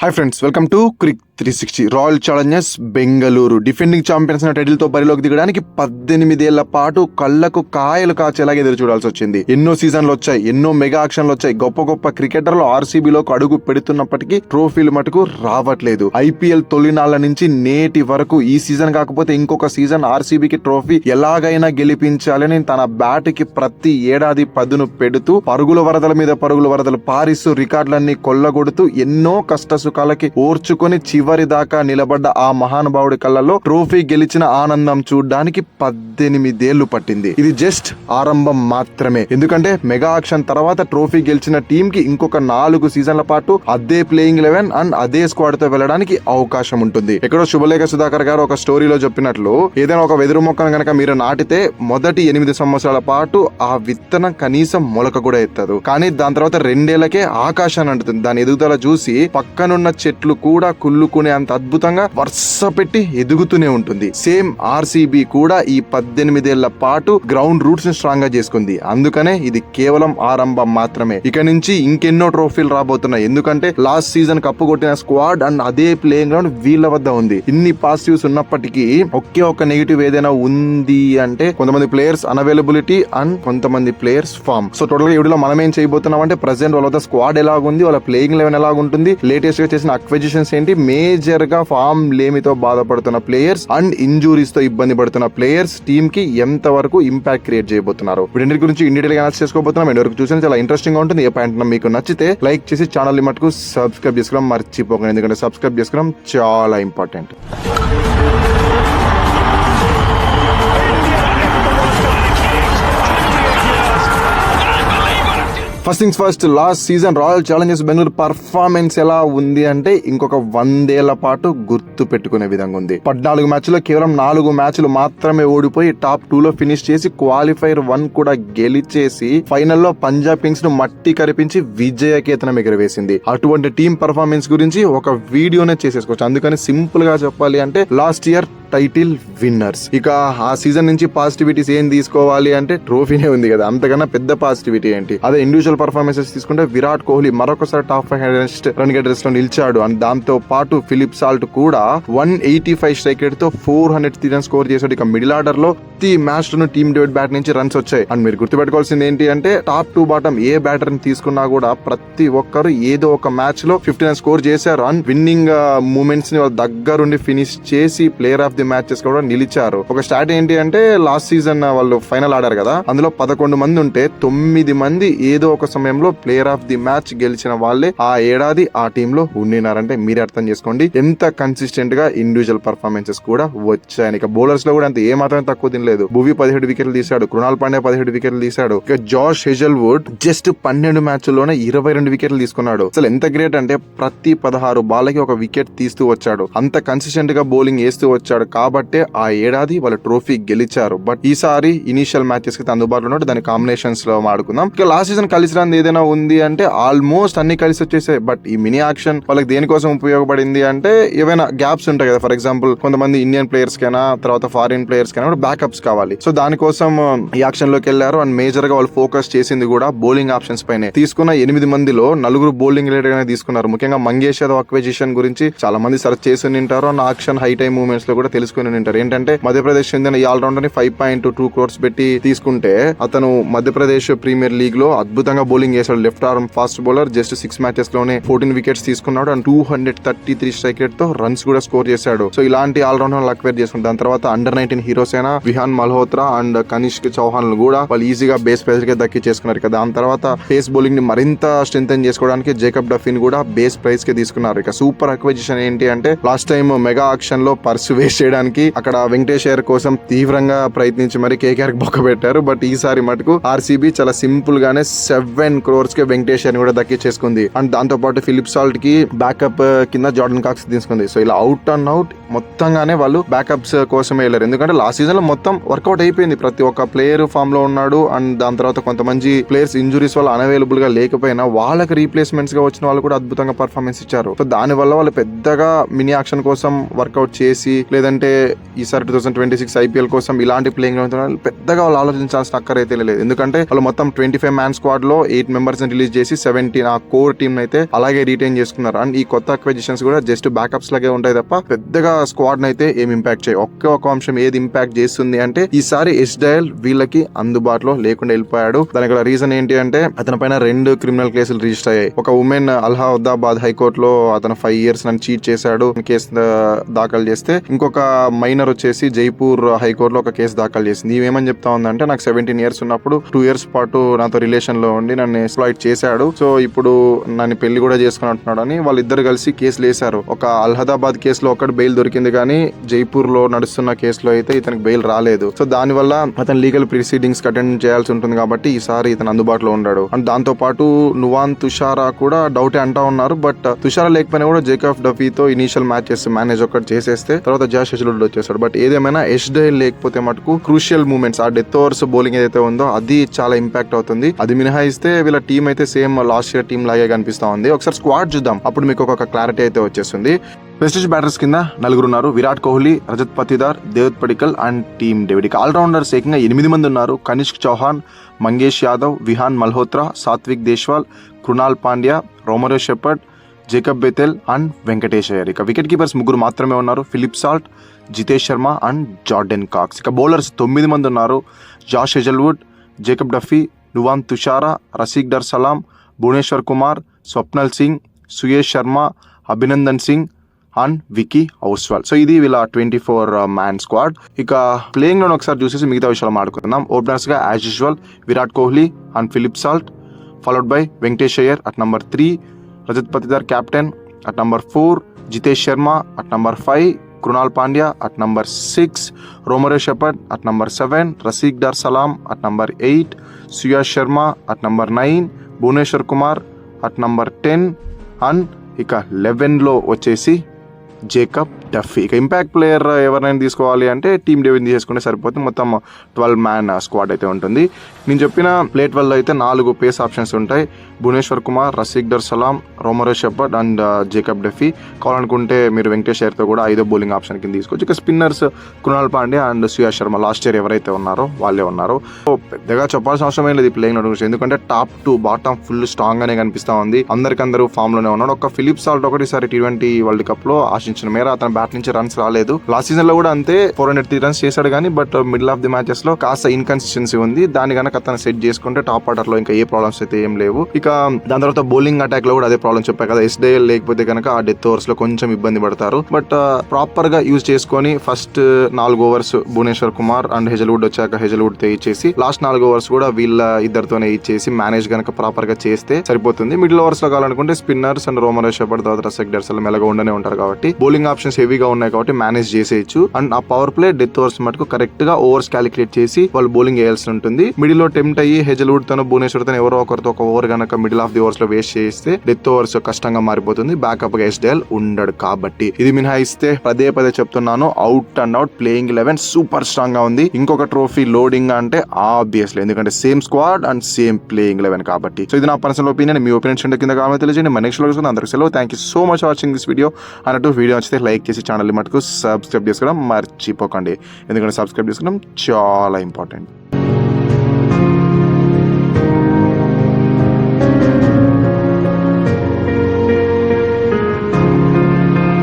Hi friends, welcome to Crick 360. Royal Challengers Bengaluru defending champions title తో బరిలోకి దిగడానికి 18 ఏళ్ల పాటు కళ్లకు కాయలు కాచేలాగా ఎదురు చూడాల్సి వచ్చింది. ఎన్నో సీజన్లు వచ్చాయి, ఎన్నో మెగా యాక్షన్లు వచ్చాయి. గొప్ప గొప్ప క్రికెటర్లు ఆర్సీబీలోకి అడుగు పెడుతున్నప్పటికీ ట్రోఫీలు మటుకు రావట్లేదు. ఐపీఎల్ తొలినాళ్ల నుంచి నేటి వరకు ఈ సీజన్ కాకపోతే ఇంకొక సీజన్ ఆర్సీబీకి ట్రోఫీ ఎలాగైనా గెలిపించాలని తన బ్యాట్ కి ప్రతి ఏడాది పదును పెడుతూ పరుగుల వరదల మీద పరుగుల వరదలు పారిస్తూ రికార్డులన్నీ కొల్లగొడుతూ ఎన్నో కష్ట సుఖాలకి ఓర్చుకొని చివరి దాకా నిలబడ్డ ఆ మహానుభావుడి కళ్ళలో ట్రోఫీ గెలిచిన ఆనందం చూడ్డానికి 18 ఏళ్లు పట్టింది. ఇది జస్ట్ ఆరంభం మాత్రమే. ఎందుకంటే మెగా ఆక్షన్ తర్వాత ట్రోఫీ గెలిచిన టీం కి ఇంకొక 4 సీజన్ల పాటు అదే ప్లేయింగ్ 11 అండ్ అదే స్క్వాడ్ తో వెళ్ళడానికి అవకాశం ఉంటుంది. ఎక్కడో శుభలేఖ సుధాకర్ గారు ఒక స్టోరీలో చెప్పినట్లు, ఏదైనా ఒక వెదురు మొక్కను గనక మీరు నాటితే మొదటి 8 సంవత్సరాల పాటు ఆ విత్తనం కనీసం మొలక కూడా ఎత్తదు. కానీ దాని తర్వాత 2 ఏళ్లకే ఆకాశాన్ని అంటుతుంది. దాని ఎదుగుదల చూసి పక్కనున్న చెట్లు కూడా కుళ్ళుకునే అంత అద్భుతంగా వరుస పెట్టి ఎదుగుతూనే ఉంటుంది. సేమ్ ఆర్సీబీ కూడా ఈ 18 ఏళ్ల పాటు గ్రౌండ్ రూట్స్ ని స్ట్రాంగ్ గా చేసుకుంది. అందుకనే ఇది కేవలం ఆరంభం మాత్రమే. ఇక నుంచి ఇంకెన్నో ట్రోఫీలు రాబోతున్నాయి. ఎందుకంటే లాస్ట్ సీజన్ కప్పు కొట్టిన స్క్వాడ్ అండ్ అదే ప్లేయింగ్ గ్రౌండ్ వీళ్ళ వద్ద ఉంది. ఇన్ని పాజిటివ్స్ ఉన్నప్పటికీ ఒకే ఒక నెగిటివ్ ఏదైనా ఉంది అంటే కొంతమంది ప్లేయర్స్ అన్అవైలబిలిటీ అండ్ కొంతమంది ప్లేయర్స్ ఫామ్. సో టోటల్ గా వీడియోలో మనం ఏం చేయబోతున్నాం అంటే ప్రెసెంట్ వాళ్ళ వద్ద స్క్వాడ్ ఎలాగుంది, వాళ్ళ ప్లేయింగ్ 11 ఎలాగుంటుంది, లేటెస్ట్ గా చేసిన అక్విజిషన్స్ ఏంటి, మేజర్ గా ఫామ్ లేమితో బాధపడుతున్న ప్లేయర్స్ అండ్ ఇంజురీస్ తో ఇబ్బంది పడుతున్న ప్లేయర్స్ టీమ్ కి ఎంత వరకు ఇంపాక్ట్ క్రియేట్ చేయబోతున్నారు, వీటి గురించి ఇండియల్ గా అనాలిసిస్ చేసుకోబోతున్నాం. వరకు చూసిన చాలా ఇంట్రెస్టింగ్ గా ఉంటుంది. ఏ పాయింట్ మీకు నచ్చితే లైక్ చేసి ఛానల్ మటుకు సబ్స్క్రైబ్ చేసుకోవడం మర్చిపోకండి. ఎందుకంటే సబ్స్క్రైబ్ చేసుకోవడం చాలా important. First things first, last season royal Challengers Bengaluru performance ఎలా ఉంది అంటే ఇంకొక 100 ఏళ్ల పాటు గుర్తు పెట్టుకునే విధంగా ఉంది. 14 మ్యాచ్లో కేవలం 4 మ్యాచ్లు మాత్రమే ఓడిపోయి టాప్ 2 లో ఫినిష్ చేసి క్వాలిఫైర్ 1 కూడా గెలిచేసి ఫైనల్లో పంజాబ్ కింగ్స్ ను మట్టి కరిపించి విజయకేతనం ఎగరవేసింది. అటువంటి టీం పర్ఫార్మెన్స్ గురించి ఒక వీడియోనే చేసేసుకోవచ్చు. అందుకని సింపుల్ గా చెప్పాలి అంటే లాస్ట్ ఇయర్ టైటిల్ విన్నర్స్. ఇక ఆ సీజన్ నుంచి పాజిటివిటీస్ ఏం తీసుకోవాలి అంటే ట్రోఫీనే ఉంది కదా, అంతకన్నా పెద్ద పాజిటివిటీ ఏంటి? అదే ఇండివిజువల్ పర్ఫార్మెన్సెస్ తీసుకుంటే విరాట్ కోహ్లీ మరొకసారి టాప్ 5 రన్ గెటర్స్ లో నిలిచాడు. అండ్ దాంతో పాటు ఫిలిప్ సాల్ట్ కూడా 185 స్ట్రైక్ రేట్ తో 403 రన్స్ స్కోర్ చేశాడు. ఇక మిడిల్ ఆర్డర్ లో ప్రతి మ్యాచ్ లోను టీమ్ డేవిడ్ బ్యాట్ నుంచి రన్స్ వచ్చాయి. అండ్ మీరు గుర్తుపెట్టుకోవాల్సింది ఏంటి అంటే టాప్ 2 బాటం ఏ బ్యాటర్ ని తీసుకున్నా కూడా ప్రతి ఒక్కరు ఏదో ఒక మ్యాచ్ లో 50 రన్స్ స్కోర్ చేశారు. అండ్ విన్నింగ్ మూమెంట్స్ ని వాళ్ళ దగ్గరుండి ఫినిష్ చేసి ప్లేయర్ ఆఫ్ ది మ్యాచెస్ కూడా నిలిచారు. ఒక స్టార్ట్ ఏంటి అంటే లాస్ట్ సీజన్ వాళ్ళు ఫైనల్ ఆడారు కదా, అందులో 11 మంది ఉంటే 9 మంది ఏదో ఒక సమయంలో ప్లేయర్ ఆఫ్ ది మ్యాచ్ గెలిచిన వాళ్ళే ఆ ఏడాది ఆ టీమ్ లో ఉండినారంటే మీరే అర్థం చేసుకోండి ఎంత కన్సిస్టెంట్ గా ఇండివిజువల్ పర్ఫార్మెన్సెస్ కూడా వచ్చాయి. ఇక బౌలర్స్ లో కూడా అంత ఏ మాత్రం తక్కువ తినలేదు. భువి 17 వికెట్లు తీశాడు, కృణాల్ పాండ్యా 17 వికెట్లు తీశాడు. ఇక జాష్ హెజల్వుడ్ జస్ట్ 12 మ్యాచ్ల్లోనే 22 వికెట్లు తీసుకున్నాడు. అసలు ఎంత గ్రేట్ అంటే ప్రతి 16 బాల్కి ఒక వికెట్ తీస్తూ వచ్చాడు. అంత కన్సిస్టెంట్ గా బౌలింగ్ వేస్తూ వచ్చాడు కాబట్టే ఆ ఏడాది వాళ్ళ ట్రోఫీ గెలిచారు. బట్ ఈసారి ఇనిషియల్ మ్యాచెస్ కి అందుబాటులో ఉన్నట్టు దాని కాంబినేషన్స్ లో ఆడుకుందాం. ఇక లాస్ట్ సీజన్ కలిసి రాంది ఏదైనా ఉంది అంటే ఆల్మోస్ట్ అన్ని కలిసి వచ్చేసాయి. బట్ ఈ మినీ యాక్షన్ వాళ్ళకి దేనికోసం ఉపయోగపడింది అంటే ఏవైనా గ్యాప్స్ ఉంటాయి కదా, ఫర్ ఎగ్జాంపుల్ కొంతమంది ఇండియన్ ప్లేయర్స్ కైనా తర్వాత ఫారిన్ ప్లేయర్స్ కైనా బ్యాకప్స్ కావాలి. సో దానికోసం ఈ యాక్షన్ లోకి వెళ్లారు. అండ్ మేజర్ గా వాళ్ళు ఫోకస్ చేసింది కూడా బౌలింగ్ ఆప్షన్స్ పైనే. తీసుకున్న 8 మందిలో 4 బౌలింగ్ లీడర్ గానే తీసుకున్నారు. ముఖ్యంగా మంగేష్ యాదవ్ అక్విజిషన్ గురించి చాలా మంది సర్చ్ చేసి ఉంటారు. And auction high time movements లో కూడా తెలుసుకుని ఉంటారు. ఏంటంటే మధ్యప్రదేశ్ చెందిన ఈ ఆల్రౌండర్ ని 5.2 crores పెట్టి తీసుకుంటే అతను మధ్యప్రదేశ్ ప్రీమియర్ లీగ్ లో అద్భుతంగా బౌలింగ్ చేశాడు. Left arm fast bowler. Just 6 matches లోనే 14 వికెట్స్ తీసుకున్నాడు. అండ్ 233 స్ట్రైక్ రేట్ తో రన్స్ కూడా స్కోర్ చేశాడు. సో ఇలాంటి ఆల్రౌండర్ అక్వైర్ చేసుకుంటారు. దాని తర్వాత అండర్ 19 హీరోస్ అయినా విహాన్ మల్హోత్రా అండ్ కనిష్క్ చౌహాన్ కూడా వాళ్ళు ఈజీగా బేస్ ప్రైజ్ కి దక్కి చేసుకున్నారు కదా. దాని తర్వాత పేస్ బౌలింగ్ ని మరింత స్ట్రెంథెన్ చేసుకోవడానికి జేకబ్ డఫిన్ కూడా బేస్ ప్రైజ్ కి తీసుకున్నారు. ఇక సూపర్ అక్విజిషన్ ఏంటి అంటే లాస్ట్ టైం మెగా ఆక్షన్ లో పర్సు వేస్ట్ చేయడానికి అక్కడ వెంకటేష్ అయ్యర్ కోసం తీవ్రంగా ప్రయత్నించి మరి కేకేఆర్ బొక్క పెట్టారు. బట్ ఈసారి మటుకు ఆర్సీబీ చాలా సింపుల్ గానే 7 crores కి వెంకటేష్ అయ్యర్ కూడా దక్కించేసుకుంది. అండ్ దాంతో పాటు ఫిలిప్ సాల్ట్ కి బ్యాకప్ కింద జార్డన్ కాక్స్ తీసుకుంది. సో ఇలా అవుట్ అండ్ అవుట్ మొత్తంగానే వాళ్ళు బ్యాకప్స్ కోసమే వెళ్ళారు. ఎందుకంటే లాస్ట్ సీజన్ లో మొత్తం వర్కౌట్ అయిపోయింది. ప్రతి ఒక్క ప్లేయర్ ఫామ్ లో ఉన్నాడు. అండ్ దాని తర్వాత కొంతమంది ప్లేయర్స్ ఇంజురీస్ వల్ల అన్అవైలబుల్ గా లేకపోయినా వాళ్ళకి రీప్లేస్మెంట్స్ గా వచ్చిన వాళ్ళు కూడా అద్భుతంగా పర్ఫార్మెన్స్ ఇచ్చారు. సో దాని వల్ల వాళ్ళు పెద్దగా మినీ యాక్షన్ కోసం వర్కౌట్ చేసి లేదంటే లేదంటే ఈసారి 2026 IPL కోసం ఇలాంటి ప్లేయింగ్ పెద్దగా వాళ్ళు ఆలోచించాల్సిన అక్కరైతే లేదు. ఎందుకంటే వాళ్ళు మొత్తం 25 మ్యాన్ స్క్వాడ్ లో 8 మెంబర్స్ రిలీజ్ చేసి 17 ఆ కోర్ టీమ్ అయితే అలాగే రిటైన్ చేసుకున్నారు. అండ్ ఈ కొత్త అక్విజిషన్స్ కూడా జస్ట్ బ్యాకప్స్ లాగే ఉంటాయి తప్ప పెద్దగా స్క్వాడ్ అయితే ఏం ఇంపాక్ట్ చేయ. ఒక అంశం ఏది ఇంపాక్ట్ చేస్తుంది అంటే ఈసారి ఎస్డైల్ వీళ్ళకి అందుబాటులో లేకుండా వెళ్ళిపోయాడు. దానికి రీజన్ ఏంటి అంటే అతని పైన 2 క్రిమినల్ కేసులు రిజిస్టర్ అయ్యాయి. ఒక ఉమెన్ అలహాబాద్ హైకోర్టులో అతను 5 years నన్ను చీట్ చేశాడు కేసు దాఖలు చేస్తే, ఇంకొక మైనర్ వచ్చేసి జైపూర్ హైకోర్టులో ఒక కేసు దాఖలు చేసింది. ఏమని చెప్తా ఉందంటే నాకు 17 years ఉన్నప్పుడు 2 years పాటు నాతో రిలేషన్ లో ఉండి నన్ను ఎక్స్ప్లాయిట్ చేశాడు, సో ఇప్పుడు నన్ను పెళ్లి కూడా చేసుకుని అంటున్నాడు అని వాళ్ళిద్దరు కలిసి కేసులు వేశారు. ఒక అలహాబాద్ కేసులో ఒకటి బెయిల్ దొరికింది కానీ జైపూర్ లో నడుస్తున్న కేసులో అయితే ఇతనికి బెయిల్ రాలేదు. సో దాని వల్ల అతను లీగల్ ప్రొసీడింగ్స్ అటెండ్ చేయాల్సి ఉంటుంది కాబట్టి ఈసారి ఇతను అందుబాటులో ఉన్నాడు. అండ్ దాంతో పాటు నువాన్ తుషారా కూడా డౌటే అంటా ఉన్నారు. బట్ తుషారా లేకపోయినా కూడా జేకబ్ డఫీతో ఇనీషియల్ మ్యాచెస్ మేనేజ్ ఒకటి చేసేస్తే తర్వాత జాష్ హెజ్లవుడ్ వచ్చేసాడు. బట్ ఏదేమైనా ఎస్డైల్ లేకపోతే మటుకు క్రూషియల్ మూమెంట్స్ ఆ డెత్ ఓవర్స్ బౌలింగ్ ఏదైతే ఉందో అది చాలా ఇంపాక్ట్ అవుతుంది. అది మినహాయిస్తే వీళ్ళ టీం అయితే సేమ్ లాస్ట్ ఇయర్ టీం లాగే కనిపిస్తా ఉంది. ఒకసారి స్క్వాడ్ చూద్దాం, అప్పుడు మీకు ఒక క్లారిటీ అయితే వచ్చేస్తుంది. ప్రెస్టీజ్ బ్యాటర్స్ కింద 4 ఉన్నారు. Virat Kohli, Rajat Patidar, Dev Padikkal and Tim David. Allrounders ఏకంగా 8 మంది ఉన్నారు. Kanishk Chauhan, Mangesh Yadav, Vihaan Malhotra, Satvik Deswal, Krunal Pandya, Romario Shepherd, Jacob Bethell and Venkatesh Iyer. ఇక వికెట్ కీపర్స్ 3 మాత్రమే ఉన్నారు. Philip Salt, Jitesh Sharma and Jordan Cox. ఇక బౌలర్స్ 9 మంది ఉన్నారు. Josh Hazlewood, Jacob Duffy, Nuwan Thushara, Rasikh Dar Salam, Bhuvneshwar Kumar, Swapnil Singh, Suyash Sharma, Abhinandan Singh and Vicky Ostwal. So ఇది వీళ్ళ 24 మ్యాన్ స్క్వాడ్. ఇక ప్లేయింగ్ లో ఒకసారి చూసేసి మిగతా విషయాలు మాట్లాడుకుందాం. ఓపెనర్స్ గా as usual Virat Kohli and Philip Salt, followed by Venkatesh Iyer at number 3, Rajat Patidar captain at number 4, Jitesh Sharma at number 5, Krunal Pandya at number 6, Romario Shepherd at number 7, Rasikh Dar Salam at number 8, Suyash Sharma at number 9, Bhuvneshwar Kumar at number 10 and ఇక 11 లో వచ్చేసి జేకబ్ డఫీ. ఇక ఇంపాక్ట్ ప్లేయర్ ఎవరినైనా తీసుకోవాలి అంటే team David తీసుకుంటే సరిపోతుంది. మొత్తం 12 మ్యాన్ స్క్వాడ్ అయితే ఉంటుంది. నేను చెప్పిన ప్లే 12 అయితే 4 పేస్ ఆప్షన్స్ ఉంటాయి. Bhuvneshwar Kumar, Rasikh Dar Salam, Romario Shepherd and Jacob Duffy. కావాలనుకుంటే మీరు వెంకటేష్ అయ్యర్తో కూడా 5వ బౌలింగ్ ఆప్షన్ కింద తీసుకోవచ్చు. ఇక spinners Krunal Pandya and Suyash Sharma last year ఎవరైతే ఉన్నారో వాళ్ళే ఉన్నారు. సో పెద్దగా చెప్పాల్సిన అవసరం ఏం లేదు ఈ ప్లేయింగ్ గురించి, ఎందుకంటే top to bottom full strong గానే కనిపిస్తా ఉంది. అందరికందరూ ఫామ్ లోనే ఉన్నాడు. ఒక ఫిలిప్ సాల్ట్ ఒకటిసారి T20 వరల్డ్ కప్ లో ఆశించిన మేర అతను బ్యాట్ నుంచి రన్స్ రాలేదు. లాస్ట్ సీజన్ లో కూడా అంతే 403 రన్స్ చేశాడు కానీ but middle of the matches లో కాస్త ఇన్కన్సిస్టెన్సీ ఉంది. దాని కనుక అతను సెట్ చేసుకుంటే టాప్ ఆర్డర్ లో ఇంకా ఏ ప్రాబ్లమ్స్ అయితే ఏం లేవు. ఇక దాని తర్వాత బౌలింగ్ అటాక్ లో కూడా అదే ప్రాబ్లమ్ చెప్పా కదా, ఎస్డైల్ లేకపోతే కనుక ఆ డెత్ ఓవర్స్ లో కొంచెం ఇబ్బంది పడతారు. బట్ ప్రాపర్ గా యూజ్ చేసుకొని first 4 overs Bhuvneshwar Kumar and Hazlewood వచ్చాక హెజల్వుడ్ తో ఇచ్చేసి లాస్ట్ 4 overs కూడా వీళ్ళ ఇద్దరితోనే ఇచ్చేసి మేనేజ్ కనుక ప్రాపర్ గా చేస్తే సరిపోతుంది. మిడిల్ ఓవర్స్ లో కావాలనుకుంటే స్పిన్నర్స్ అండ్ రోమరో షెపర్డ్ తర్వాత రసీక్ దర్ సలాం మెల్లగా ఉండనే ఉంటారు కాబట్టి బౌలింగ్ ఆప్షన్స్ హెవీగా ఉన్నాయి కాబట్టి మేనేజ్ చేసేయచ్చు. అండ్ ఆ పవర్ ప్లే డెత్ ఓవర్స్ మటుకు కరెక్ట్ గా ఓవర్స్ క్యాలిక్యులేట్ చేసి వాళ్ళు బౌలింగ్ వేయాల్సి ఉంటుంది. మిడిల్ లో టెంప్ట్ అయ్యి హెజల్వుడ్ తోనో భువనేశ్వర్ తోనో ఎవరో ఒకరితో ఒక ఓవర్ కనుక మిడిల్ ఆఫ్ ది ఓవర్స్ లో వేస్ట్ చేస్తే డెత్ ఓవర్స్ కష్టంగా మారిపోతుంది. బ్యాకప్ గా ఎస్డైల్ ఉండడు కాబట్టి ఇది మినహాయిస్తే పదే చెప్తున్నాను, out and out playing 11 super strong గా ఉంది. ఇంకొక ట్రోఫీ లోడింగ్ అంటే ఆబ్వియస్లీ, ఎందుకంటే same squad and same playing 11 కాబట్టి. సో ఇది నా పర్సనల్ ఒపీనియన్. మీ ఒపీనియన్ కింద కామెంట్ తెలియజేయండి. మన నెక్స్ట్ లో అందరికి సెలవు. Thank you so much watching this video. అన్నట్టు వీడియో నచ్చితే లైక్ చేసి ఛానల్ మటుకు సబ్స్క్రైబ్ చేసుకోవడం మర్చిపోకండి, ఎందుకంటే సబ్స్క్రైబ్ చేసుకోవడం చాలా ఇంపార్టెంట్.